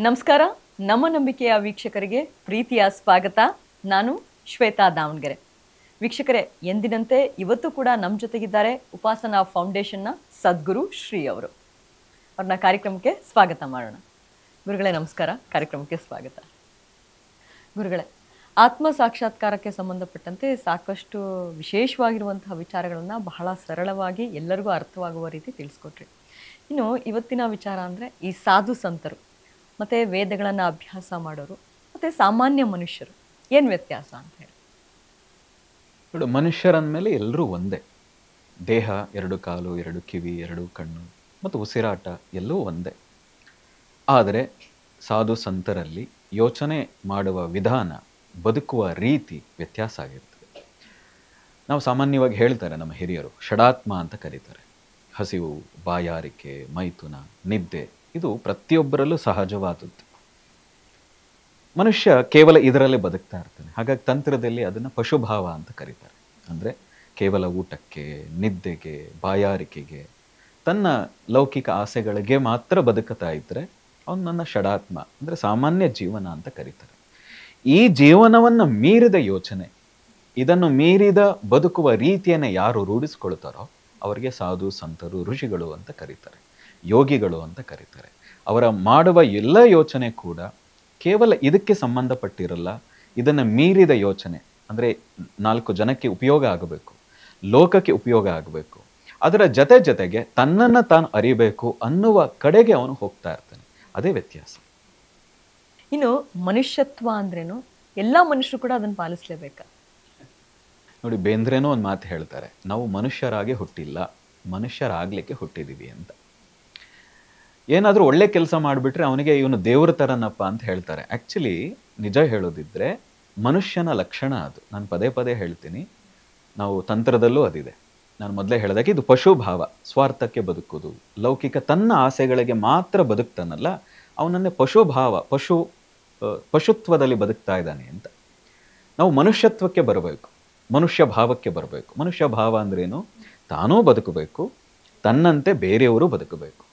ನಮಸ್ಕಾರ. ನಮ್ಮ ನಂಬಿಕೆಯ ವೀಕ್ಷಕರಿಗೆ ಪ್ರೀತಿಯ ಸ್ವಾಗತ. ನಾನು ಶ್ವೇತಾ ದಾವಣಗೆರೆ. ವೀಕ್ಷಕರೇ, ಎಂದಿನಂತೆ ಇವತ್ತು ಕೂಡ ನಮ್ಮ ಜೊತೆಗಿದ್ದಾರೆ ಉಪಾಸನಾ ಫೌಂಡೇಶನ್ನ ಸದ್ಗುರು ಶ್ರೀ ಅವರು. ಅವ್ರನ್ನ ಕಾರ್ಯಕ್ರಮಕ್ಕೆ ಸ್ವಾಗತ ಮಾಡೋಣ. ಗುರುಗಳೇ ನಮಸ್ಕಾರ, ಕಾರ್ಯಕ್ರಮಕ್ಕೆ ಸ್ವಾಗತ. ಗುರುಗಳೇ, ಆತ್ಮ ಸಾಕ್ಷಾತ್ಕಾರಕ್ಕೆ ಸಂಬಂಧಪಟ್ಟಂತೆ ಸಾಕಷ್ಟು ವಿಶೇಷವಾಗಿರುವಂತಹ ವಿಚಾರಗಳನ್ನು ಬಹಳ ಸರಳವಾಗಿ ಎಲ್ಲರಿಗೂ ಅರ್ಥವಾಗುವ ರೀತಿ ತಿಳಿಸ್ಕೊಟ್ರಿ. ಇನ್ನು ಇವತ್ತಿನ ವಿಚಾರ ಅಂದರೆ ಈ ಸಾಧು ಸಂತರು ಮತ್ತು ವೇದಗಳನ್ನು ಅಭ್ಯಾಸ ಮಾಡೋರು ಮತ್ತು ಸಾಮಾನ್ಯ ಮನುಷ್ಯರು ಏನು ವ್ಯತ್ಯಾಸ ಅಂತ ಹೇಳಿ. ನೋಡಿ, ಮನುಷ್ಯರಂದಮೇಲೆ ಎಲ್ಲರೂ ಒಂದೇ. ದೇಹ, ಎರಡು ಕಾಲು, ಎರಡು ಕಿವಿ, ಎರಡು ಕಣ್ಣು ಮತ್ತು ಉಸಿರಾಟ ಎಲ್ಲವೂ ಒಂದೇ. ಆದರೆ ಸಾಧು ಸಂತರಲ್ಲಿ ಯೋಚನೆ ಮಾಡುವ ವಿಧಾನ, ಬದುಕುವ ರೀತಿ ವ್ಯತ್ಯಾಸ ಆಗಿರ್ತದೆ. ನಾವು ಸಾಮಾನ್ಯವಾಗಿ ಹೇಳ್ತಾರೆ ನಮ್ಮ ಹಿರಿಯರು, ಷಡಾತ್ಮ ಅಂತ ಕರೀತಾರೆ. ಹಸಿವು, ಬಾಯಾರಿಕೆ, ಮೈಥುನ, ನಿದ್ದೆ ಇದು ಪ್ರತಿಯೊಬ್ಬರಲ್ಲೂ ಸಹಜವಾದದ್ದು. ಮನುಷ್ಯ ಕೇವಲ ಇದರಲ್ಲೇ ಬದುಕ್ತಾ ಇರ್ತಾನೆ. ಹಾಗಾಗಿ ತಂತ್ರದಲ್ಲಿ ಅದನ್ನು ಪಶುಭಾವ ಅಂತ ಕರೀತಾರೆ. ಅಂದರೆ ಕೇವಲ ಊಟಕ್ಕೆ, ನಿದ್ದೆಗೆ, ಬಾಯಾರಿಕೆಗೆ, ತನ್ನ ಲೌಕಿಕ ಆಸೆಗಳಿಗೆ ಮಾತ್ರ ಬದುಕುತ್ತಾ ಇದ್ದರೆ ಅವನು ನನ್ನ ಷಡಾತ್ಮ ಅಂದರೆ ಸಾಮಾನ್ಯ ಜೀವನ ಅಂತ ಕರೀತಾರೆ. ಈ ಜೀವನವನ್ನು ಮೀರಿದ ಯೋಚನೆ, ಇದನ್ನು ಮೀರಿದ ಬದುಕುವ ರೀತಿಯನ್ನು ಯಾರು ರೂಢಿಸ್ಕೊಳ್ತಾರೋ ಅವರಿಗೆ ಸಾಧು ಸಂತರು, ಋಷಿಗಳು ಅಂತ ಕರೀತಾರೆ, ಯೋಗಿಗಳು ಅಂತ ಕರೀತಾರೆ. ಅವರ ಮಾಡುವ ಎಲ್ಲ ಯೋಚನೆ ಕೂಡ ಕೇವಲ ಇದಕ್ಕೆ ಸಂಬಂಧಪಟ್ಟಿರಲ್ಲ. ಇದನ್ನು ಮೀರಿದ ಯೋಚನೆ ಅಂದರೆ 4 ಜನಕ್ಕೆ ಉಪಯೋಗ ಆಗಬೇಕು, ಲೋಕಕ್ಕೆ ಉಪಯೋಗ ಆಗಬೇಕು, ಅದರ ಜೊತೆಗೆ ತನ್ನನ್ನು ತಾನು ಅರಿಬೇಕು ಅನ್ನುವ ಕಡೆಗೆ ಅವನು ಹೋಗ್ತಾ ಇರ್ತಾನೆ. ಅದೇ ವ್ಯತ್ಯಾಸ. ಇನ್ನು ಮನುಷ್ಯತ್ವ ಅಂದ್ರೇನು? ಎಲ್ಲ ಮನುಷ್ಯರು ಕೂಡ ಅದನ್ನು ಪಾಲಿಸಲೇಬೇಕಾ? ನೋಡಿ, ಬೇಂದ್ರೇನೋ ಒಂದು ಮಾತು ಹೇಳ್ತಾರೆ, ನಾವು ಮನುಷ್ಯರಾಗಿ ಹುಟ್ಟಿಲ್ಲ, ಮನುಷ್ಯರಾಗ್ಲಿಕ್ಕೆ ಹುಟ್ಟಿದೀವಿ ಅಂತ. ಏನಾದರೂ ಒಳ್ಳೆ ಕೆಲಸ ಮಾಡಿಬಿಟ್ರೆ ಅವನಿಗೆ ಇವನು ದೇವ್ರ ಥರನಪ್ಪ ಅಂತ ಹೇಳ್ತಾರೆ. ಆ್ಯಕ್ಚುಲಿ ನಿಜ ಹೇಳೋದಿದ್ರೆ ಮನುಷ್ಯನ ಲಕ್ಷಣ ಅದು. ನಾನು ಪದೇ ಪದೇ ಹೇಳ್ತೀನಿ, ನಾವು ತಂತ್ರದಲ್ಲೂ ಅದಿದೆ. ನಾನು ಮೊದಲೇ ಹೇಳಿದಾಗೆ ಇದು ಪಶುಭಾವ, ಸ್ವಾರ್ಥಕ್ಕೆ ಬದುಕೋದು, ಲೌಕಿಕ ತನ್ನ ಆಸೆಗಳಿಗೆ ಮಾತ್ರ ಬದುಕ್ತಾನಲ್ಲ, ಅವನನ್ನೇ ಪಶುಭಾವ, ಪಶುತ್ವದಲ್ಲಿ ಬದುಕ್ತಾ ಇದ್ದಾನೆ ಅಂತ. ನಾವು ಮನುಷ್ಯತ್ವಕ್ಕೆ ಬರಬೇಕು, ಮನುಷ್ಯ ಭಾವಕ್ಕೆ ಬರಬೇಕು. ಮನುಷ್ಯ ಭಾವ ಅಂದ್ರೇನು? ತಾನೂ ಬದುಕಬೇಕು, ತನ್ನಂತೆ ಬೇರೆಯವರು ಬದುಕಬೇಕು.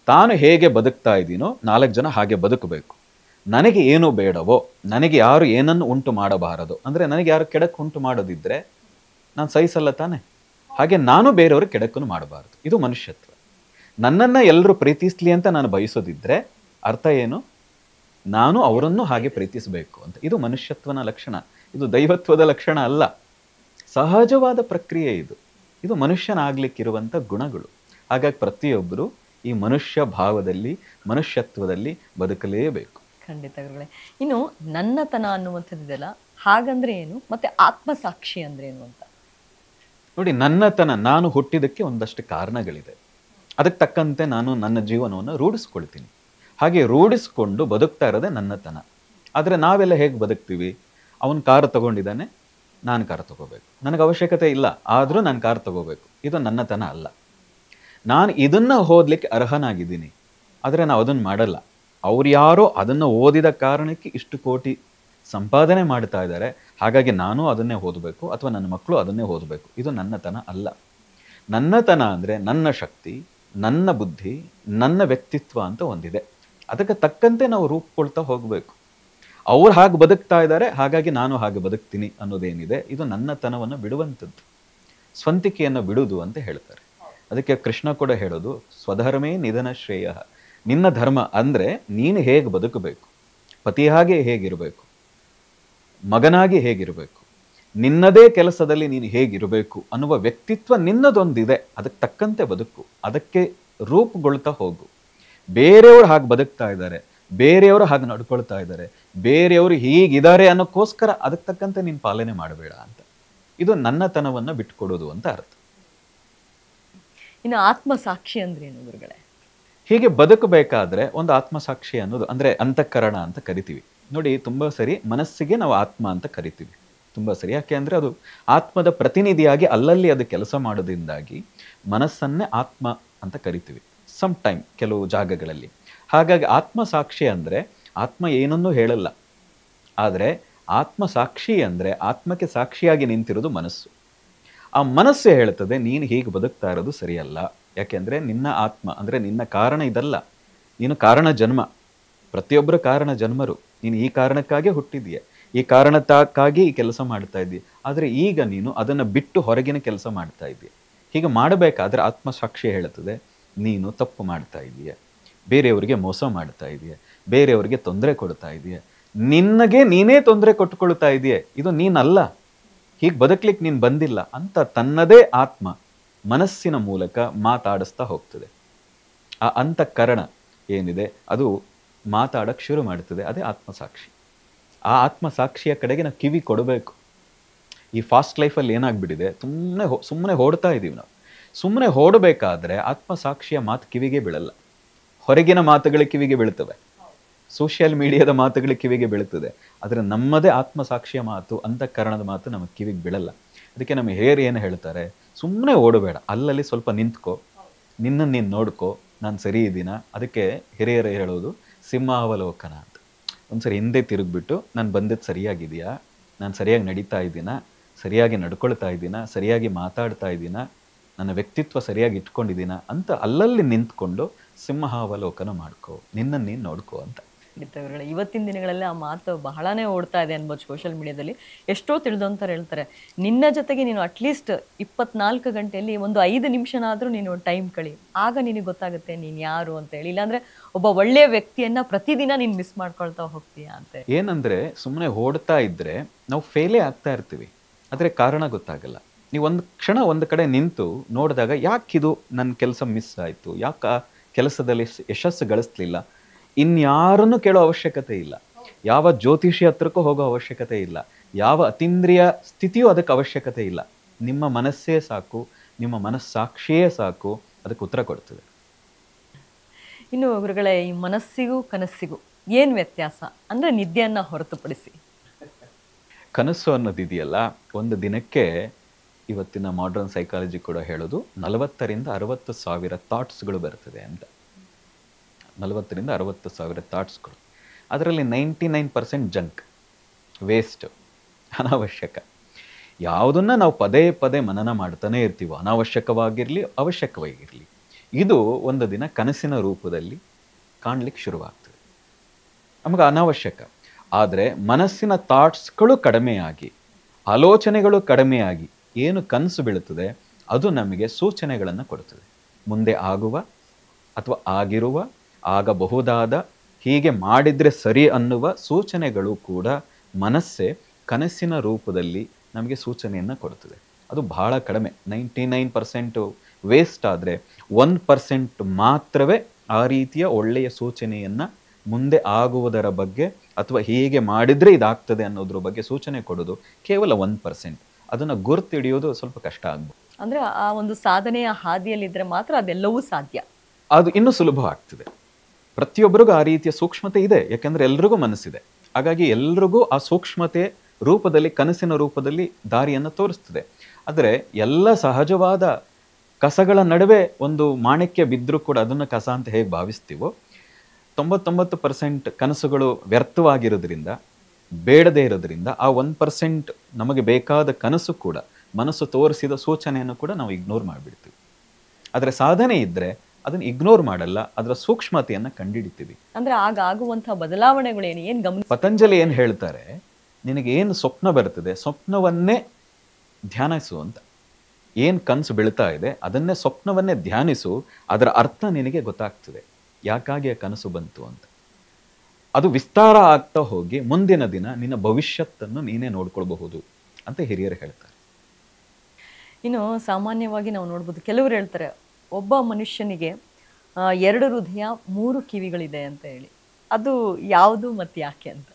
ತಾನು ಹೇಗೆ ಬದುಕ್ತಾ ಇದ್ದೀನೋ 4 ಜನ ಹಾಗೆ ಬದುಕಬೇಕು. ನನಗೆ ಏನು ಬೇಡವೋ, ನನಗೆ ಯಾರು ಏನನ್ನು ಉಂಟು ಮಾಡಬಾರದು, ಅಂದರೆ ನನಗೆ ಯಾರು ಕೆಡಕು ಉಂಟು ಮಾಡೋದಿದ್ರೆ ನಾನು ಸಹಿಸಲ್ಲ ತಾನೆ. ಹಾಗೆ ನಾನು ಬೇರೆಯವರು ಕೆಡಕನ್ನು ಮಾಡಬಾರದು. ಇದು ಮನುಷ್ಯತ್ವ. ನನ್ನನ್ನು ಎಲ್ಲರೂ ಪ್ರೀತಿಸ್ಲಿ ಅಂತ ನಾನು ಬಯಸೋದಿದ್ರೆ ಅರ್ಥ ಏನು? ನಾನು ಅವರನ್ನು ಹಾಗೆ ಪ್ರೀತಿಸಬೇಕು ಅಂತ. ಇದು ಮನುಷ್ಯತ್ವನ ಲಕ್ಷಣ. ಇದು ದೈವತ್ವದ ಲಕ್ಷಣ ಅಲ್ಲ, ಸಹಜವಾದ ಪ್ರಕ್ರಿಯೆ ಇದು. ಇದು ಮನುಷ್ಯನಾಗ್ಲಿಕ್ಕಿರುವಂಥ ಗುಣಗಳು. ಹಾಗಾಗಿ ಪ್ರತಿಯೊಬ್ಬರು ಈ ಮನುಷ್ಯ ಭಾವದಲ್ಲಿ, ಮನುಷ್ಯತ್ವದಲ್ಲಿ ಬದುಕಲೇಬೇಕು. ಖಂಡಿತ ಗುರುಗಳೇ. ಇನ್ನು ನನ್ನತನ ಅನ್ನುವಂಥದ್ದಿದೆಯಲ್ಲ, ಹಾಗಂದ್ರೆ ಏನು ಮತ್ತೆ ಆತ್ಮಸಾಕ್ಷಿ ಅಂದ್ರೆ ಏನು ಅಂತ? ನೋಡಿ, ನನ್ನತನ, ನಾನು ಹುಟ್ಟಿದಕ್ಕೆ ಒಂದಷ್ಟು ಕಾರಣಗಳಿದೆ. ಅದಕ್ಕೆ ತಕ್ಕಂತೆ ನಾನು ನನ್ನ ಜೀವನವನ್ನು ರೂಢಿಸ್ಕೊಳ್ತೀನಿ. ಹಾಗೆ ರೂಢಿಸ್ಕೊಂಡು ಬದುಕ್ತಾ ಇರೋದೇ ನನ್ನತನ. ಆದರೆ ನಾವೆಲ್ಲ ಹೇಗೆ ಬದುಕ್ತೀವಿ? ಅವನು ಕಾರು ತಗೊಂಡಿದ್ದಾನೆ, ನಾನು ಕಾರು ತಗೋಬೇಕು. ನನಗೆ ಅವಶ್ಯಕತೆ ಇಲ್ಲ, ಆದರೂ ನಾನು ಕಾರು ತಗೋಬೇಕು. ಇದು ನನ್ನತನ ಅಲ್ಲ. ನಾನು ಇದನ್ನು ಓದಲಿಕ್ಕೆ ಅರ್ಹನಾಗಿದ್ದೀನಿ, ಆದರೆ ನಾವು ಅದನ್ನು ಮಾಡಲ್ಲ. ಅವ್ರು ಯಾರೋ ಅದನ್ನು ಓದಿದ ಕಾರಣಕ್ಕೆ ಇಷ್ಟು ಕೋಟಿ ಸಂಪಾದನೆ ಮಾಡ್ತಾ ಇದ್ದಾರೆ, ಹಾಗಾಗಿ ನಾನು ಅದನ್ನೇ ಓದಬೇಕು ಅಥವಾ ನನ್ನ ಮಕ್ಕಳು ಅದನ್ನೇ ಓದಬೇಕು. ಇದು ನನ್ನತನ ಅಲ್ಲ. ನನ್ನತನ ಅಂದರೆ ನನ್ನ ಶಕ್ತಿ, ನನ್ನ ಬುದ್ಧಿ, ನನ್ನ ವ್ಯಕ್ತಿತ್ವ ಅಂತ ಒಂದಿದೆ. ಅದಕ್ಕೆ ತಕ್ಕಂತೆ ನಾವು ರೂಪುಕೊಳ್ತಾ ಹೋಗಬೇಕು. ಅವ್ರು ಹಾಗೆ ಬದುಕ್ತಾ ಇದ್ದಾರೆ, ಹಾಗಾಗಿ ನಾನು ಹಾಗೆ ಬದುಕ್ತೀನಿ ಅನ್ನೋದೇನಿದೆ, ಇದು ನನ್ನತನವನ್ನು ಬಿಡುವಂಥದ್ದು, ಸ್ವಂತಿಕೆಯನ್ನು ಬಿಡುವುದು ಅಂತ ಹೇಳ್ತಾರೆ. ಅದಕ್ಕೆ ಕೃಷ್ಣ ಕೂಡ ಹೇಳೋದು, ಸ್ವಧರ್ಮೇ ನಿಧನ ಶ್ರೇಯ. ನಿನ್ನ ಧರ್ಮ ಅಂದರೆ ನೀನು ಹೇಗೆ ಬದುಕಬೇಕು, ಪತಿಯಾಗೆ ಹೇಗಿರಬೇಕು, ಮಗನಾಗಿ ಹೇಗಿರಬೇಕು, ನಿನ್ನದೇ ಕೆಲಸದಲ್ಲಿ ನೀನು ಹೇಗಿರಬೇಕು ಅನ್ನುವ ವ್ಯಕ್ತಿತ್ವ ನಿನ್ನದೊಂದಿದೆ. ಅದಕ್ಕೆ ತಕ್ಕಂತೆ ಬದುಕು, ಅದಕ್ಕೆ ರೂಪುಗೊಳ್ತಾ ಹೋಗು. ಬೇರೆಯವರು ಹಾಗೆ ಬದುಕ್ತಾ ಇದ್ದಾರೆ, ಬೇರೆಯವರು ಹಾಗೆ ನಡ್ಕೊಳ್ತಾ ಇದ್ದಾರೆ, ಬೇರೆಯವರು ಹೀಗಿದ್ದಾರೆ ಅನ್ನೋಕ್ಕೋಸ್ಕರ ಅದಕ್ಕೆ ತಕ್ಕಂತೆ ನೀನು ಪಾಲನೆ ಮಾಡಬೇಡ ಅಂತ. ಇದು ನನ್ನತನವನ್ನು ಬಿಟ್ಕೊಡೋದು ಅಂತ ಅರ್ಥ. ಇನ್ನು ಆತ್ಮಸಾಕ್ಷಿ ಅಂದ್ರೇನು ಗುರುಗಳೇ? ಹೀಗೆ ಬದುಕಬೇಕಾದ್ರೆ ಒಂದು ಆತ್ಮಸಾಕ್ಷಿ ಅನ್ನೋದು ಅಂದರೆ ಅಂತಃಕರಣ ಅಂತ ಕರಿತೀವಿ. ನೋಡಿ, ತುಂಬ ಸರಿ ಮನಸ್ಸಿಗೆ ನಾವು ಆತ್ಮ ಅಂತ ಕರಿತೀವಿ. ತುಂಬ ಸರಿ. ಯಾಕೆ ಅಂದರೆ ಅದು ಆತ್ಮದ ಪ್ರತಿನಿಧಿಯಾಗಿ ಅಲ್ಲಲ್ಲಿ ಅದು ಕೆಲಸ ಮಾಡೋದ್ರಿಂದಾಗಿ ಮನಸ್ಸನ್ನೇ ಆತ್ಮ ಅಂತ ಕರಿತೀವಿ ಸಮ್ ಟೈಮ್, ಕೆಲವು ಜಾಗಗಳಲ್ಲಿ. ಹಾಗಾಗಿ ಆತ್ಮಸಾಕ್ಷಿ ಅಂದರೆ ಆತ್ಮ ಏನನ್ನೂ ಹೇಳಲ್ಲ, ಆದರೆ ಆತ್ಮಸಾಕ್ಷಿ ಅಂದರೆ ಆತ್ಮಕ್ಕೆ ಸಾಕ್ಷಿಯಾಗಿ ನಿಂತಿರೋದು ಮನಸ್ಸು. ಆ ಮನಸ್ಸು ಹೇಳ್ತದೆ, ನೀನು ಹೀಗೆ ಬದುಕ್ತಾ ಇರೋದು ಸರಿಯಲ್ಲ. ಯಾಕೆಂದರೆ ನಿನ್ನ ಆತ್ಮ ಅಂದರೆ ನಿನ್ನ ಕಾರಣ ಇದಲ್ಲ, ನೀನು ಕಾರಣ ಜನ್ಮ. ಪ್ರತಿಯೊಬ್ಬರ ಕಾರಣ ಜನ್ಮರು. ನೀನು ಈ ಕಾರಣಕ್ಕಾಗಿ ಹುಟ್ಟಿದೀಯ, ಈ ಕಾರಣಕ್ಕಾಗಿ ಈ ಕೆಲಸ ಮಾಡ್ತಾ ಇದ್ದೀಯ. ಆದರೆ ಈಗ ನೀನು ಅದನ್ನು ಬಿಟ್ಟು ಹೊರಗಿನ ಕೆಲಸ ಮಾಡ್ತಾ ಇದ್ದೀಯ. ಹೀಗೆ ಮಾಡಬೇಕಾದ್ರೆ ಆತ್ಮಸಾಕ್ಷಿ ಹೇಳುತ್ತದೆ, ನೀನು ತಪ್ಪು ಮಾಡ್ತಾ ಇದೀಯ, ಬೇರೆಯವರಿಗೆ ಮೋಸ ಮಾಡ್ತಾ ಇದೀಯ, ಬೇರೆಯವರಿಗೆ ತೊಂದರೆ ಕೊಡ್ತಾ ಇದೀಯ, ನಿನ್ನಗೆ ನೀನೇ ತೊಂದರೆ ಕೊಟ್ಟುಕೊಳ್ತಾ ಇದೀಯ, ಇದು ನೀನಲ್ಲ, ಹೀಗೆ ಬದುಕ್ಲಿಕ್ಕೆ ನೀನು ಬಂದಿಲ್ಲ ಅಂತ ತನ್ನದೇ ಆತ್ಮ ಮನಸ್ಸಿನ ಮೂಲಕ ಮಾತಾಡಿಸ್ತಾ ಹೋಗ್ತದೆ. ಆ ಅಂತಃಕರಣ ಏನಿದೆ ಅದು ಮಾತಾಡಕ್ಕೆ ಶುರು ಮಾಡ್ತದೆ, ಅದೇ ಆತ್ಮಸಾಕ್ಷಿ. ಆ ಆತ್ಮಸಾಕ್ಷಿಯ ಕಡೆಗೆ ನಾವು ಕಿವಿ ಕೊಡಬೇಕು. ಈ ಫಾಸ್ಟ್ ಲೈಫಲ್ಲಿ ಏನಾಗ್ಬಿಟ್ಟಿದೆ, ಸುಮ್ಮನೆ ಓಡ್ತಾ ಇದ್ದೀವಿ ನಾವು. ಸುಮ್ಮನೆ ಓಡಬೇಕಾದ್ರೆ ಆತ್ಮಸಾಕ್ಷಿಯ ಮಾತು ಕಿವಿಗೆ ಬೀಳಲ್ಲ. ಹೊರಗಿನ ಮಾತುಗಳ ಕಿವಿಗೆ ಬೀಳ್ತವೆ, ಸೋಷಿಯಲ್ ಮೀಡಿಯಾದ ಮಾತುಗಳ ಕಿವಿಗೆ ಬೀಳ್ತದೆ. ಆದರೆ ನಮ್ಮದೇ ಆತ್ಮಸಾಕ್ಷಿಯ ಮಾತು, ಅಂತಃಕರಣದ ಮಾತು ನಮಗೆ ಕಿವಿಗೆ ಬೀಳಲ್ಲ. ಅದಕ್ಕೆ ನಮ್ಮ ಹಿರಿಯರು ಏನು ಹೇಳ್ತಾರೆ, ಸುಮ್ಮನೆ ಓಡಬೇಡ, ಅಲ್ಲಲ್ಲಿ ಸ್ವಲ್ಪ ನಿಂತ್ಕೋ, ನಿನ್ನನ್ನು ನೀನು ನೋಡ್ಕೋ, ನಾನು ಸರಿ ಇದ್ದೀನ. ಅದಕ್ಕೆ ಹಿರಿಯರು ಹೇಳೋದು ಸಿಂಹಾವಲೋಕನ ಅಂತ. ಒಂದ್ಸರಿ ಹಿಂದೆ ತಿರುಗಿಬಿಟ್ಟು ನಾನು ಬಂದಿದ್ದು ಸರಿಯಾಗಿದೆಯಾ, ನಾನು ಸರಿಯಾಗಿ ನಡೀತಾ ಇದ್ದೀನ, ಸರಿಯಾಗಿ ನಡ್ಕೊಳ್ತಾ ಇದ್ದೀನ, ಸರಿಯಾಗಿ ಮಾತಾಡ್ತಾ ಇದ್ದೀನ, ನನ್ನ ವ್ಯಕ್ತಿತ್ವ ಸರಿಯಾಗಿ ಇಟ್ಕೊಂಡಿದ್ದೀನ ಅಂತ ಅಲ್ಲಲ್ಲಿ ನಿಂತ್ಕೊಂಡು ಸಿಂಹಾವಲೋಕನ ಮಾಡ್ಕೋ, ನಿನ್ನನ್ನು ನೀನು ನೋಡ್ಕೋ ಅಂತ. ಇವತ್ತಿನ ದಿನಗಳಲ್ಲಿ ಆ ಮಾತು ಬಹಳನೇ ಓಡ್ತಾ ಇದೆ ಅನ್ಬೋದು ಸೋಷಿಯಲ್ ಮೀಡಿಯಾದಲ್ಲಿ. ಎಷ್ಟೋ ತಿಳಿದಂತಾರೆ ಹೇಳ್ತಾರೆ, ನಿನ್ನ ಜೊತೆಗೆ ನೀನು ಅಟ್ಲೀಸ್ಟ್ 24 ಗಂಟೆಯಲ್ಲಿ ಒಂದು 5 ನಿಮಿಷನಾದ್ರೂ ನೀನು ಟೈಮ್ ಕಳಿ, ಆಗ ನಿನಗೆ ಗೊತ್ತಾಗುತ್ತೆ ನೀನು ಯಾರು ಅಂತ ಹೇಳಿ. ಇಲ್ಲಾಂದ್ರೆ ಒಬ್ಬ ಒಳ್ಳೆಯ ವ್ಯಕ್ತಿಯನ್ನ ಪ್ರತಿದಿನ ನೀನು ಮಿಸ್ ಮಾಡ್ಕೊಳ್ತಾ ಹೋಗ್ತೀಯಾ ಅಂತ. ಏನಂದ್ರೆ ಸುಮ್ಮನೆ ಓಡ್ತಾ ಇದ್ರೆ ನಾವು ಫೇಲೇ ಆಗ್ತಾ ಇರ್ತೀವಿ, ಆದ್ರೆ ಕಾರಣ ಗೊತ್ತಾಗಲ್ಲ. ನೀವು ಒಂದು ಕ್ಷಣ ಒಂದು ಕಡೆ ನಿಂತು ನೋಡಿದಾಗ ಯಾಕಿದು ನನ್ನ ಕೆಲಸ ಮಿಸ್ ಆಯ್ತು, ಯಾಕೆ ಆ ಕೆಲಸದಲ್ಲಿ ಯಶಸ್ಸು ಗಳಿಸ್ಲಿಲ್ಲ, ಇನ್ಯಾರನ್ನು ಕೇಳೋ ಅವಶ್ಯಕತೆ ಇಲ್ಲ, ಯಾವ ಜ್ಯೋತಿಷಿ ಹತ್ರಕ್ಕೂ ಹೋಗೋ ಅವಶ್ಯಕತೆ ಇಲ್ಲ, ಯಾವ ಅತೀಂದ್ರಿಯ ಸ್ಥಿತಿಯೂ ಅದಕ್ಕೆ ಅವಶ್ಯಕತೆ ಇಲ್ಲ. ನಿಮ್ಮ ಮನಸ್ಸೇ ಸಾಕು, ನಿಮ್ಮ ಮನಸ್ಸಾಕ್ಷಿಯೇ ಸಾಕು, ಅದಕ್ಕೆ ಉತ್ತರ ಕೊಡ್ತದೆ. ಇನ್ನು ಗುರುಗಳೇ, ಈ ಮನಸ್ಸಿಗೂ ಕನಸಿಗೂ ಏನು ವ್ಯತ್ಯಾಸ ಅಂದ್ರೆ ನಿದ್ದೆಯನ್ನ ಹೊರತುಪಡಿಸಿ? ಕನಸು ಅನ್ನೋದಿದೆಯಲ್ಲ, ಒಂದು ದಿನಕ್ಕೆ ಇವತ್ತಿನ ಮಾಡರ್ನ್ ಸೈಕಾಲಜಿ ಕೂಡ ಹೇಳೋದು 40,000 to 60,000 ಥಾಟ್ಸ್ಗಳು ಬರ್ತದೆ ಅಂತ. 40,000 to 60,000 ಥಾಟ್ಸ್ಗಳು. ಅದರಲ್ಲಿ 99% ಜಂಕ್, ವೇಸ್ಟ್, ಅನಾವಶ್ಯಕ. ಯಾವುದನ್ನ ನಾವು ಪದೇ ಪದೇ ಮನನ ಮಾಡ್ತಾನೆ ಇರ್ತೀವೋ, ಅನಾವಶ್ಯಕವಾಗಿರಲಿ ಅವಶ್ಯಕವಾಗಿರಲಿ, ಇದು ಒಂದು ದಿನ ಕನಸಿನ ರೂಪದಲ್ಲಿ ಕಾಣ್ಲಿಕ್ಕೆ ಶುರುವಾಗ್ತದೆ. ನಮಗೆ ಅನಾವಶ್ಯಕ. ಆದರೆ ಮನಸ್ಸಿನ ಥಾಟ್ಸ್ಗಳು ಕಡಿಮೆಯಾಗಿ, ಆಲೋಚನೆಗಳು ಕಡಿಮೆಯಾಗಿ ಏನು ಕನಸು ಬೀಳುತ್ತದೆ ಅದು ನಮಗೆ ಸೂಚನೆಗಳನ್ನು ಕೊಡುತ್ತದೆ. ಮುಂದೆ ಆಗುವ ಅಥವಾ ಆಗಿರುವ, ಆಗಬಹುದಾದ, ಹೀಗೆ ಮಾಡಿದರೆ ಸರಿ ಅನ್ನುವ ಸೂಚನೆಗಳು ಕೂಡ ಮನಸ್ಸೇ ಕನಸಿನ ರೂಪದಲ್ಲಿ ನಮಗೆ ಸೂಚನೆಯನ್ನು ಕೊಡುತ್ತದೆ. ಅದು ಬಹಳ ಕಡಿಮೆ, 99% ವೇಸ್ಟ್. ಆದರೆ 1% ಮಾತ್ರವೇ ಆ ರೀತಿಯ ಒಳ್ಳೆಯ ಸೂಚನೆಯನ್ನು ಮುಂದೆ ಆಗುವುದರ ಬಗ್ಗೆ ಅಥವಾ ಹೀಗೆ ಮಾಡಿದರೆ ಇದಾಗ್ತದೆ ಅನ್ನೋದ್ರ ಬಗ್ಗೆ ಸೂಚನೆ ಕೊಡೋದು ಕೇವಲ 1%. ಅದನ್ನು ಗುರ್ತಿಡಿಯೋದು ಸ್ವಲ್ಪ ಕಷ್ಟ ಆಗ್ಬೋದು. ಅಂದ್ರೆ ಆ ಒಂದು ಸಾಧನೆಯ ಹಾದಿಯಲ್ಲಿದ್ರೆ ಮಾತ್ರ ಅದೆಲ್ಲವೂ ಸಾಧ್ಯ. ಅದು ಇನ್ನೂ ಸುಲಭ ಆಗ್ತದೆ. ಪ್ರತಿಯೊಬ್ಬರಿಗೂ ಆ ರೀತಿಯ ಸೂಕ್ಷ್ಮತೆ ಇದೆ, ಯಾಕಂದ್ರೆ ಎಲ್ರಿಗೂ ಮನಸ್ಸಿದೆ. ಹಾಗಾಗಿ ಎಲ್ರಿಗೂ ಆ ಸೂಕ್ಷ್ಮತೆ ರೂಪದಲ್ಲಿ, ಕನಸಿನ ರೂಪದಲ್ಲಿ ದಾರಿಯನ್ನು ತೋರಿಸ್ತದೆ. ಆದರೆ ಎಲ್ಲ ಸಹಜವಾದ ಕಸಗಳ ನಡುವೆ ಒಂದು ಮಾಣಿಕ್ಯ ಬಿದ್ದರೂ ಕೂಡ ಅದನ್ನು ಕಸ ಅಂತ ಹೇಗೆ ಭಾವಿಸ್ತೀವೋ, 99% ಕನಸುಗಳು ವ್ಯರ್ಥವಾಗಿರೋದ್ರಿಂದ, ಬೇಡದೇ ಇರೋದ್ರಿಂದ ಆ 1% ನಮಗೆ ಬೇಕಾದ ಕನಸು ಕೂಡ, ಮನಸ್ಸು ತೋರಿಸಿದ ಸೂಚನೆಯನ್ನು ಕೂಡ ನಾವು ಇಗ್ನೋರ್ ಮಾಡಿಬಿಡ್ತೀವಿ. ಆದರೆ ಸಾಧನೆ ಇದ್ದರೆ ಅದನ್ನು ಇಗ್ನೋರ್ ಮಾಡಲ್ಲ, ಅದರ ಸೂಕ್ಷ್ಮತೆಯನ್ನು ಕಂಡುಹಿಡಿತೀವಿ. ಅಂದ್ರೆ ಆಗ ಆಗುವಂತಹ ಬದಲಾವಣೆಗಳೇನು, ಏನು ಗಮನ? ಪತಂಜಲಿ ಏನು ಹೇಳ್ತಾರೆ, ನಿನಗೆ ಏನು ಸ್ವಪ್ನ ಬರ್ತದೆ ಸ್ವಪ್ನವನ್ನೇ ಧ್ಯಾನಿಸು ಅಂತ. ಏನು ಕನಸು ಬೀಳ್ತಾ ಇದೆ ಅದನ್ನೇ, ಸ್ವಪ್ನವನ್ನೇ ಧ್ಯಾನಿಸು, ಅದರ ಅರ್ಥ ನಿನಗೆ ಗೊತ್ತಾಗ್ತದೆ, ಯಾಕಾಗಿ ಆ ಕನಸು ಬಂತು ಅಂತ. ಅದು ವಿಸ್ತಾರ ಆಗ್ತಾ ಹೋಗಿ ಮುಂದಿನ ದಿನ ನಿನ್ನ ಭವಿಷ್ಯತ್ತನ್ನು ನೀನೇ ನೋಡ್ಕೊಳ್ಬಹುದು ಅಂತ ಹಿರಿಯರು ಹೇಳ್ತಾರೆ. ಇನ್ನು ಸಾಮಾನ್ಯವಾಗಿ ನಾವು ನೋಡ್ಬೋದು, ಕೆಲವರು ಹೇಳ್ತಾರೆ ಒಬ್ಬ ಮನುಷ್ಯನಿಗೆ 2 ಹೃದಯ 3 ಕಿವಿಗಳಿದೆ ಅಂತ ಹೇಳಿ. ಅದು ಯಾವುದು ಮತ್ತು ಯಾಕೆ ಅಂತ?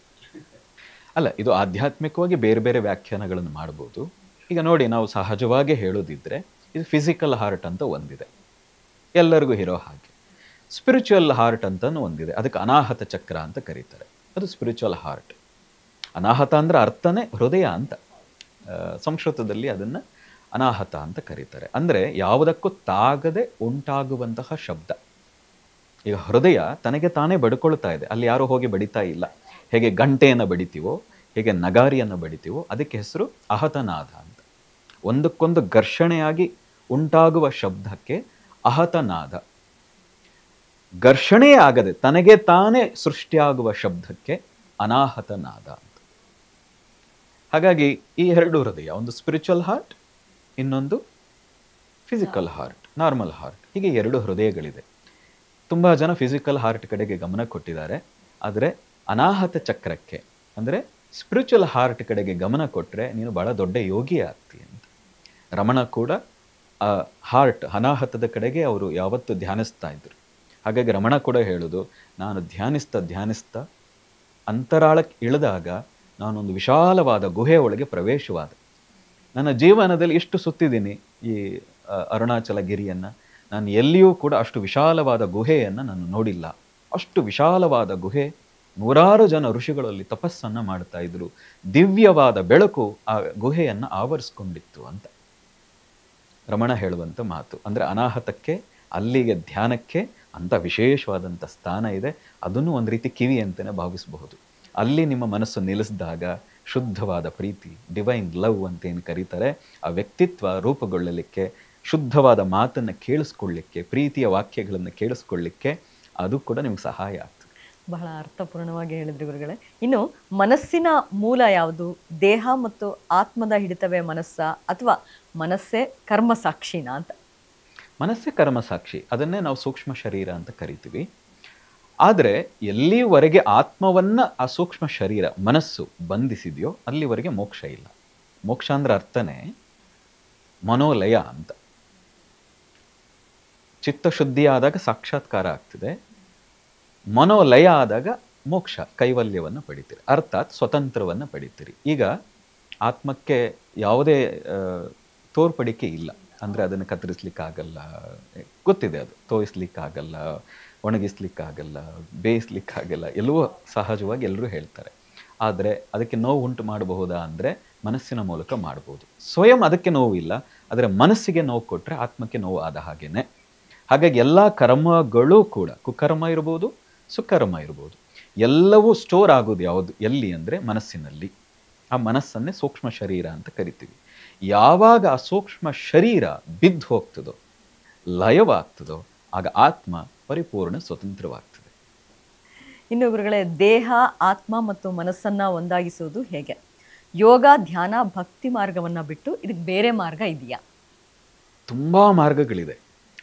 ಅಲ್ಲ, ಇದು ಆಧ್ಯಾತ್ಮಿಕವಾಗಿ ಬೇರೆ ಬೇರೆ ವ್ಯಾಖ್ಯಾನಗಳನ್ನು ಮಾಡ್ಬೋದು. ಈಗ ನೋಡಿ, ನಾವು ಸಹಜವಾಗಿ ಹೇಳೋದಿದ್ರೆ ಇದು ಫಿಸಿಕಲ್ ಹಾರ್ಟ್ ಅಂತ ಒಂದಿದೆ, ಎಲ್ಲರಿಗೂ ಇರೋ ಹಾಗೆ. ಸ್ಪಿರಿಚುವಲ್ ಹಾರ್ಟ್ ಅಂತಲೂ ಒಂದಿದೆ, ಅದಕ್ಕೆ ಅನಾಹತ ಚಕ್ರ ಅಂತ ಕರೀತಾರೆ. ಅದು ಸ್ಪಿರಿಚುವಲ್ ಹಾರ್ಟ್. ಅನಾಹತ ಅಂದ್ರೆ ಅರ್ಥನೇ ಹೃದಯ ಅಂತ. ಸಂಸ್ಕೃತದಲ್ಲಿ ಅದನ್ನು ಅನಾಹತ ಅಂತ ಕರೀತಾರೆ. ಅಂದರೆ ಯಾವುದಕ್ಕೂ ತಾಗದೆ ಉಂಟಾಗುವಂತಹ ಶಬ್ದ. ಈಗ ಹೃದಯ ತನಗೆ ತಾನೇ ಬಡ್ಕೊಳ್ತಾ ಇದೆ, ಅಲ್ಲಿ ಯಾರೋ ಹೋಗಿ ಬಡಿತಾ ಇಲ್ಲ. ಹೇಗೆ ಗಂಟೆಯನ್ನು ಬಡಿತೀವೋ, ಹೇಗೆ ನಗಾರಿಯನ್ನು ಬಡಿತೀವೋ, ಅದಕ್ಕೆ ಹೆಸರು ಅಹತನಾದ ಅಂತ. ಒಂದಕ್ಕೊಂದು ಘರ್ಷಣೆಯಾಗಿ ಉಂಟಾಗುವ ಶಬ್ದಕ್ಕೆ ಅಹತನಾದ. ಘರ್ಷಣೆ ಆಗದೆ ತನಗೆ ತಾನೇ ಸೃಷ್ಟಿಯಾಗುವ ಶಬ್ದಕ್ಕೆ ಅನಾಹತ ನಾದ ಅಂತ. ಹಾಗಾಗಿ ಈ ಎರಡು ಹೃದಯ, ಒಂದು ಸ್ಪಿರಿಚುವಲ್ ಹಾರ್ಟ್, ಇನ್ನೊಂದು ಫಿಸಿಕಲ್ ಹಾರ್ಟ್, ನಾರ್ಮಲ್ ಹಾರ್ಟ್, ಹೀಗೆ ಎರಡು ಹೃದಯಗಳಿದೆ. ತುಂಬ ಜನ ಫಿಸಿಕಲ್ ಹಾರ್ಟ್ ಕಡೆಗೆ ಗಮನ ಕೊಟ್ಟಿದ್ದಾರೆ, ಆದರೆ ಅನಾಹತ ಚಕ್ರಕ್ಕೆ ಅಂದರೆ ಸ್ಪಿರಿಚುವಲ್ ಹಾರ್ಟ್ ಕಡೆಗೆ ಗಮನ ಕೊಟ್ಟರೆ ನೀನು ಬಹಳ ದೊಡ್ಡ ಯೋಗಿ ಆಗ್ತೀಯ ಅಂತ. ರಮಣ ಕೂಡ ಹಾರ್ಟ್ ಅನಾಹತದ ಕಡೆಗೆ ಅವರು ಯಾವತ್ತೂ ಧ್ಯಾನಿಸ್ತಾ ಇದ್ರು. ಹಾಗಾಗಿ ರಮಣ ಕೂಡ ಹೇಳೋದು, ನಾನು ಧ್ಯಾನಿಸ್ತಾ ಅಂತರಾಳಕ್ಕೆ ಇಳಿದಾಗ ನಾನೊಂದು ವಿಶಾಲವಾದ ಗುಹೆ ಒಳಗೆ ಪ್ರವೇಶವಾದ. ನನ್ನ ಜೀವನದಲ್ಲಿ ಎಷ್ಟು ಸುತ್ತಿದ್ದೀನಿ ಈ ಅರುಣಾಚಲ ಗಿರಿಯನ್ನು, ನಾನು ಎಲ್ಲಿಯೂ ಕೂಡ ಅಷ್ಟು ವಿಶಾಲವಾದ ಗುಹೆಯನ್ನು ನಾನು ನೋಡಿಲ್ಲ. ಅಷ್ಟು ವಿಶಾಲವಾದ ಗುಹೆ, ನೂರಾರು ಜನ ಋಷಿಗಳಲ್ಲಿ ತಪಸ್ಸನ್ನು ಮಾಡ್ತಾ ಇದ್ರು, ದಿವ್ಯವಾದ ಬೆಳಕು ಆ ಗುಹೆಯನ್ನು ಆವರಿಸ್ಕೊಂಡಿತ್ತು ಅಂತ ರಮಣ ಹೇಳುವಂಥ ಮಾತು. ಅಂದರೆ ಅನಾಹತಕ್ಕೆ, ಅಲ್ಲಿಗೆ ಧ್ಯಾನಕ್ಕೆ ಅಂತ ವಿಶೇಷವಾದಂಥ ಸ್ಥಾನ ಇದೆ. ಅದನ್ನು ಒಂದು ರೀತಿ ಕಿವಿ ಅಂತಲೇ ಭಾವಿಸಬಹುದು. ಅಲ್ಲಿ ನಿಮ್ಮ ಮನಸ್ಸು ನಿಲ್ಲಿಸಿದಾಗ ಶುದ್ಧವಾದ ಪ್ರೀತಿ, ಡಿವೈನ್ ಲವ್ ಅಂತ ಏನು ಕರೀತಾರೆ, ಆ ವ್ಯಕ್ತಿತ್ವ ರೂಪುಗೊಳ್ಳಲಿಕ್ಕೆ, ಶುದ್ಧವಾದ ಮಾತನ್ನು ಕೇಳಿಸ್ಕೊಳ್ಳಿಕ್ಕೆ, ಪ್ರೀತಿಯ ವಾಕ್ಯಗಳನ್ನು ಕೇಳಿಸ್ಕೊಳ್ಳಿಕ್ಕೆ ಅದು ಕೂಡ ನಿಮ್ಗೆ ಸಹಾಯ ಆಗ್ತದೆ. ಬಹಳ ಅರ್ಥಪೂರ್ಣವಾಗಿ ಹೇಳಿದ್ರಿ ಗುರುಗಳೇ. ಇನ್ನು ಮನಸ್ಸಿನ ಮೂಲ ಯಾವುದು? ದೇಹ ಮತ್ತು ಆತ್ಮದ ಹಿಡಿತವೇ ಮನಸ್ಸ, ಅಥವಾ ಮನಸ್ಸೇ ಕರ್ಮ ಸಾಕ್ಷಿನ ಅಂತ? ಮನಸ್ಸೇ ಕರ್ಮ ಸಾಕ್ಷಿ, ಅದನ್ನೇ ನಾವು ಸೂಕ್ಷ್ಮ ಶರೀರ ಅಂತ ಕರಿತೀವಿ. ಆದರೆ ಎಲ್ಲಿವರೆಗೆ ಆತ್ಮವನ್ನ ಆ ಸೂಕ್ಷ್ಮ ಶರೀರ ಮನಸ್ಸು ಬಂಧಿಸಿದೆಯೋ ಅಲ್ಲಿವರೆಗೆ ಮೋಕ್ಷ ಇಲ್ಲ. ಮೋಕ್ಷ ಅಂದ್ರೆ ಅರ್ಥನೇ ಮನೋಲಯ ಅಂತ. ಚಿತ್ತಶುದ್ಧಿ ಆದಾಗ ಸಾಕ್ಷಾತ್ಕಾರ ಆಗ್ತದೆ, ಮನೋಲಯ ಆದಾಗ ಮೋಕ್ಷ ಕೈವಲ್ಯವನ್ನು ಪಡಿತೀರಿ, ಅರ್ಥಾತ್ ಸ್ವತಂತ್ರವನ್ನು ಪಡಿತೀರಿ. ಈಗ ಆತ್ಮಕ್ಕೆ ಯಾವುದೇ ತೋರ್ಪಡಿಕೆ ಇಲ್ಲ, ಅಂದರೆ ಅದನ್ನು ಕತ್ತರಿಸ್ಲಿಕ್ಕಾಗಲ್ಲ, ಗೊತ್ತಿದೆ, ಅದು ತೋಯಿಸ್ಲಿಕ್ಕಾಗಲ್ಲ, ಒಣಗಿಸ್ಲಿಕ್ಕಾಗಲ್ಲ, ಬೇಯಿಸ್ಲಿಕ್ಕಾಗಲ್ಲ, ಎಲ್ಲವೂ ಸಹಜವಾಗಿ ಎಲ್ಲರೂ ಹೇಳ್ತಾರೆ. ಆದರೆ ಅದಕ್ಕೆ ನೋವು ಉಂಟು ಮಾಡಬಹುದಾ ಅಂದರೆ ಮನಸ್ಸಿನ ಮೂಲಕ ಮಾಡ್ಬೋದು. ಸ್ವಯಂ ಅದಕ್ಕೆ ನೋವು ಇಲ್ಲ, ಆದರೆ ಮನಸ್ಸಿಗೆ ನೋವು ಕೊಟ್ಟರೆ ಆತ್ಮಕ್ಕೆ ನೋವು ಆದ ಹಾಗೇನೆ. ಹಾಗಾಗಿ ಎಲ್ಲ ಕರ್ಮಗಳು ಕೂಡ, ಕುಕರ್ಮ ಇರ್ಬೋದು, ಸುಕರ್ಮ ಇರ್ಬೋದು, ಎಲ್ಲವೂ ಸ್ಟೋರ್ ಆಗೋದು ಯಾವುದು, ಎಲ್ಲಿ ಅಂದರೆ ಮನಸ್ಸಿನಲ್ಲಿ. ಆ ಮನಸ್ಸನ್ನೇ ಸೂಕ್ಷ್ಮ ಶರೀರ ಅಂತ ಕರಿತೀವಿ. ಯಾವಾಗ ಆ ಸೂಕ್ಷ್ಮ ಶರೀರ ಬಿದ್ದು ಹೋಗ್ತದೋ, ಲಯವಾಗ್ತದೋ, ಆಗ ಆತ್ಮ ಪರಿಪೂರ್ಣ ಸ್ವತಂತ್ರವಾಗ್ತದೆ. ಇನ್ನು ಗುರುಗಳೇ, ದೇಹ, ಆತ್ಮ ಮತ್ತು ಮನಸ್ಸನ್ನ ಒಂದಾಗಿಸುವುದು ಹೇಗೆ? ಯೋಗ, ಧ್ಯಾನ, ಭಕ್ತಿ ಮಾರ್ಗವನ್ನ ಬಿಟ್ಟು ಇದಕ್ಕೆ ಬೇರೆ ಮಾರ್ಗ ಇದೆಯಾ? ತುಂಬಾ ಮಾರ್ಗಗಳಿದೆ.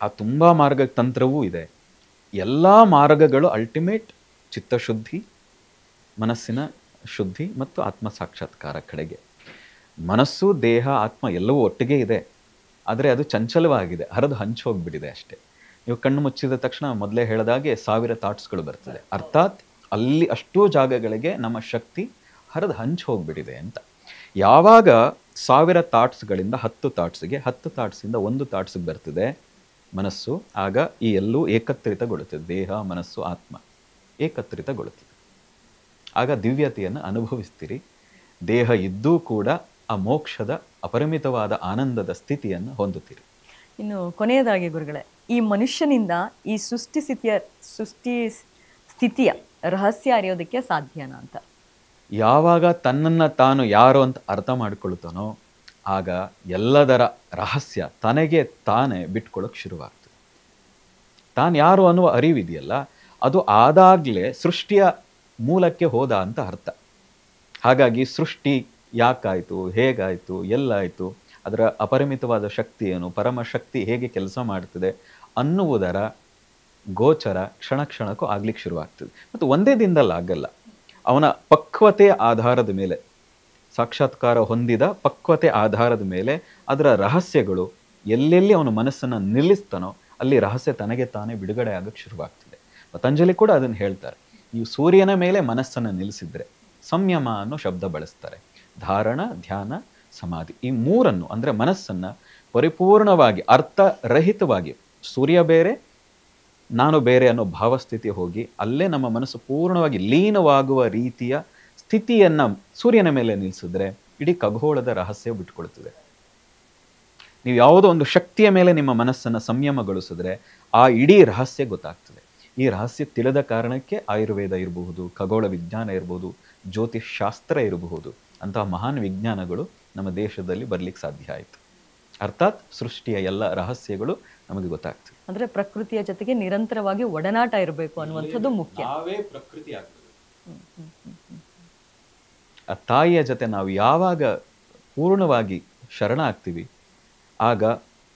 ಆ ತುಂಬಾ ಮಾರ್ಗ ತಂತ್ರವೂ ಇದೆ. ಎಲ್ಲ ಮಾರ್ಗಗಳು ಅಲ್ಟಿಮೇಟ್ ಚಿತ್ತಶುದ್ಧಿ, ಮನಸ್ಸಿನ ಶುದ್ಧಿ ಮತ್ತು ಆತ್ಮ ಸಾಕ್ಷಾತ್ಕಾರ ಕಡೆಗೆ. ಮನಸ್ಸು, ದೇಹ, ಆತ್ಮ ಎಲ್ಲವೂ ಒಟ್ಟಿಗೆ ಇದೆ, ಆದರೆ ಅದು ಚಂಚಲವಾಗಿದೆ, ಹರಿದು ಹಂಚು ಹೋಗ್ಬಿಟ್ಟಿದೆ ಅಷ್ಟೇ. ನೀವು ಕಣ್ಣು ಮುಚ್ಚಿದ ತಕ್ಷಣ ಮೊದಲೇ ಹೇಳಿದಾಗೆ 1000 ಥಾಟ್ಸ್ಗಳು ಬರ್ತದೆ. ಅರ್ಥಾತ್ ಅಲ್ಲಿ ಅಷ್ಟೂ ಜಾಗಗಳಿಗೆ ನಮ್ಮ ಶಕ್ತಿ ಹರಿದು ಹಂಚು ಹೋಗ್ಬಿಟ್ಟಿದೆ ಅಂತ. ಯಾವಾಗ 1000 ಥಾಟ್ಸ್ಗಳಿಂದ 10 ಥಾಟ್ಸ್ಗೆ, 10 ಥಾಟ್ಸಿಂದ 1 ಥಾಟ್ಸ್ಗೆ ಬರ್ತದೆ ಮನಸ್ಸು, ಆಗ ಈ ಎಲ್ಲೂ ಏಕತ್ರಿತಗೊಳ್ಳುತ್ತದೆ. ದೇಹ, ಮನಸ್ಸು, ಆತ್ಮ ಏಕತ್ರಿತಗೊಳ್ಳುತ್ತದೆ. ಆಗ ದಿವ್ಯತೆಯನ್ನು ಅನುಭವಿಸ್ತೀರಿ. ದೇಹ ಇದ್ದೂ ಕೂಡ ಆ ಮೋಕ್ಷದ ಅಪರಿಮಿತವಾದ ಆನಂದದ ಸ್ಥಿತಿಯನ್ನು ಹೊಂದುತ್ತೀರಿ. ಇನ್ನು ಕೊನೆಯದಾಗಿ ಗುರುಗಳೇ, ಈ ಮನುಷ್ಯನಿಂದ ಈ ಸೃಷ್ಟಿ ಸ್ಥಿತಿಯ ರಹಸ್ಯ ಅರಿಯೋದಕ್ಕೆ ಸಾಧ್ಯನಾ ಅಂತ? ಯಾವಾಗ ತನ್ನನ್ನು ತಾನು ಯಾರು ಅಂತ ಅರ್ಥ ಮಾಡ್ಕೊಳ್ತಾನೋ ಆಗ ಎಲ್ಲದರ ರಹಸ್ಯ ತನಗೆ ತಾನೇ ಬಿಟ್ಕೊಳ್ಳೋಕೆ ಶುರುವಾಗ್ತದೆ. ತಾನು ಯಾರು ಅನ್ನುವ ಅರಿವಿದೆಯಲ್ಲ, ಅದು ಆದಾಗಲೇ ಸೃಷ್ಟಿಯ ಮೂಲಕ್ಕೆ ಹೋದ ಅಂತ ಅರ್ಥ. ಹಾಗಾಗಿ ಸೃಷ್ಟಿ ಯಾಕಾಯಿತು, ಹೇಗಾಯಿತು, ಎಲ್ಲಾಯಿತು, ಅದರ ಅಪರಿಮಿತವಾದ ಶಕ್ತಿ ಏನು, ಪರಮಶಕ್ತಿ ಹೇಗೆ ಕೆಲಸ ಮಾಡ್ತದೆ ಅನ್ನುವುದರ ಗೋಚರ ಕ್ಷಣ ಕ್ಷಣಕ್ಕೂ ಆಗ್ಲಿಕ್ಕೆ ಶುರುವಾಗ್ತದೆ. ಮತ್ತು ಒಂದೇ ದಿನದಲ್ಲಿ ಆಗಲ್ಲ. ಅವನ ಪಕ್ವತೆ ಆಧಾರದ ಮೇಲೆ, ಸಾಕ್ಷಾತ್ಕಾರ ಹೊಂದಿದ ಪಕ್ವತೆ ಆಧಾರದ ಮೇಲೆ ಅದರ ರಹಸ್ಯಗಳು ಎಲ್ಲೆಲ್ಲಿ ಅವನ ಮನಸ್ಸನ್ನು ನಿಲ್ಲಿಸ್ತಾನೋ ಅಲ್ಲಿ ರಹಸ್ಯ ತನಗೆ ತಾನೇ ಬಿಡುಗಡೆ ಆಗಕ್ಕೆ ಶುರುವಾಗ್ತದೆ. ಪತಂಜಲಿ ಕೂಡ ಅದನ್ನು ಹೇಳ್ತಾರೆ. ನೀವು ಸೂರ್ಯನ ಮೇಲೆ ಮನಸ್ಸನ್ನು ನಿಲ್ಲಿಸಿದ್ರೆ ಸಂಯಮ ಅನ್ನೋ ಶಬ್ದ ಬಳಸ್ತಾರೆ. ಧಾರಣ, ಧ್ಯಾನ, ಸಮಾಧಿ, ಈ ಮೂರನ್ನು ಅಂದರೆ ಮನಸ್ಸನ್ನು ಪರಿಪೂರ್ಣವಾಗಿ ಅರ್ಥರಹಿತವಾಗಿ, ಸೂರ್ಯ ಬೇರೆ ನಾನು ಬೇರೆ ಅನ್ನೋ ಭಾವಸ್ಥಿತಿ ಹೋಗಿ ಅಲ್ಲೇ ನಮ್ಮ ಮನಸ್ಸು ಪೂರ್ಣವಾಗಿ ಲೀನವಾಗುವ ರೀತಿಯ ಸ್ಥಿತಿಯನ್ನು ಸೂರ್ಯನ ಮೇಲೆ ನಿಲ್ಲಿಸಿದ್ರೆ ಇಡೀ ಖಗೋಳದ ರಹಸ್ಯ ಬಿಟ್ಕೊಳ್ತದೆ. ನೀವು ಯಾವುದೋ ಒಂದು ಶಕ್ತಿಯ ಮೇಲೆ ನಿಮ್ಮ ಮನಸ್ಸನ್ನು ಸಂಯಮಗೊಳಿಸಿದ್ರೆ ಆ ಇಡೀ ರಹಸ್ಯ ಗೊತ್ತಾಗ್ತದೆ. ಈ ರಹಸ್ಯ ತಿಳಿದ ಕಾರಣಕ್ಕೆ ಆಯುರ್ವೇದ ಇರಬಹುದು, ಖಗೋಳ ವಿಜ್ಞಾನ ಇರಬಹುದು, ಜ್ಯೋತಿಷ್ ಶಾಸ್ತ್ರ ಇರಬಹುದು, ಅಂತಹ ಮಹಾನ್ ವಿಜ್ಞಾನಗಳು ನಮ್ಮ ದೇಶದಲ್ಲಿ ಬರ್ಲಿಕ್ಕೆ ಸಾಧ್ಯ ಆಯಿತು. ಅರ್ಥಾತ್ ಸೃಷ್ಟಿಯ ಎಲ್ಲ ರಹಸ್ಯಗಳು ನಮಗೆ ಗೊತ್ತಾಗ್ತದೆ. ಅಂದ್ರೆ ಪ್ರಕೃತಿಯ ಜೊತೆಗೆ ನಿರಂತರವಾಗಿ ಒಡನಾಟ ಇರಬೇಕು ಅನ್ನುವಂಥದ್ದು ಮುಖ್ಯ. ನಾವೇ ಪ್ರಕೃತಿ ಆಗ್ತದೆ. ಆ ತಾಯಿಯ ಜೊತೆ ನಾವು ಯಾವಾಗ ಪೂರ್ಣವಾಗಿ ಶರಣ ಆಗ್ತೀವಿ, ಆಗ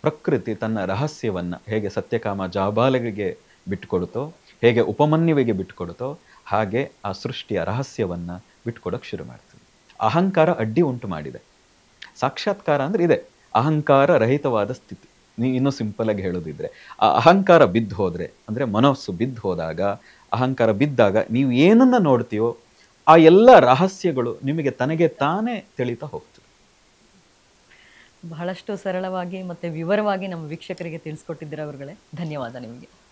ಪ್ರಕೃತಿ ತನ್ನ ರಹಸ್ಯವನ್ನ ಹೇಗೆ ಸತ್ಯಕಾಮ ಜಾಬಾಲಗಳಿಗೆ ಬಿಟ್ಟುಕೊಡುತ್ತೋ, ಹೇಗೆ ಉಪಮನ್ಯುವಿಗೆ ಬಿಟ್ಟುಕೊಡುತ್ತೋ, ಹಾಗೆ ಆ ಸೃಷ್ಟಿಯ ರಹಸ್ಯವನ್ನ ಬಿಟ್ಕೊಡೋಕೆ ಶುರು ಮಾಡ್ತದೆ. ಅಹಂಕಾರ ಅಡ್ಡಿ ಉಂಟು ಮಾಡಿದೆ. ಸಾಕ್ಷಾತ್ಕಾರ ಅಂದ್ರೆ ಇದೆ, ಅಹಂಕಾರ ರಹಿತವಾದ ಸ್ಥಿತಿ. ಇನ್ನೂ ಸಿಂಪಲ್ ಆಗಿ ಹೇಳೋದಿದ್ರೆ, ಆ ಅಹಂಕಾರ ಬಿದ್ದು ಹೋದ್ರೆ, ಅಂದ್ರೆ ಮನಸ್ಸು ಬಿದ್ದು ಹೋದಾಗ, ಅಹಂಕಾರ ಬಿದ್ದಾಗ ನೀವು ಏನನ್ನ ನೋಡ್ತೀಯೋ ಆ ಎಲ್ಲ ರಹಸ್ಯಗಳು ನಿಮಗೆ ತನಗೆ ತಾನೇ ತಿಳಿತಾ ಹೋಗ್ತದೆ. ಬಹಳಷ್ಟು ಸರಳವಾಗಿ ಮತ್ತೆ ವಿವರವಾಗಿ ನಮ್ಮ ವೀಕ್ಷಕರಿಗೆ ತಿಳಿಸ್ಕೊಟ್ಟಿದ್ದೀರಾ ಅವರುಗಳೇ. ಧನ್ಯವಾದ ನಿಮಗೆ.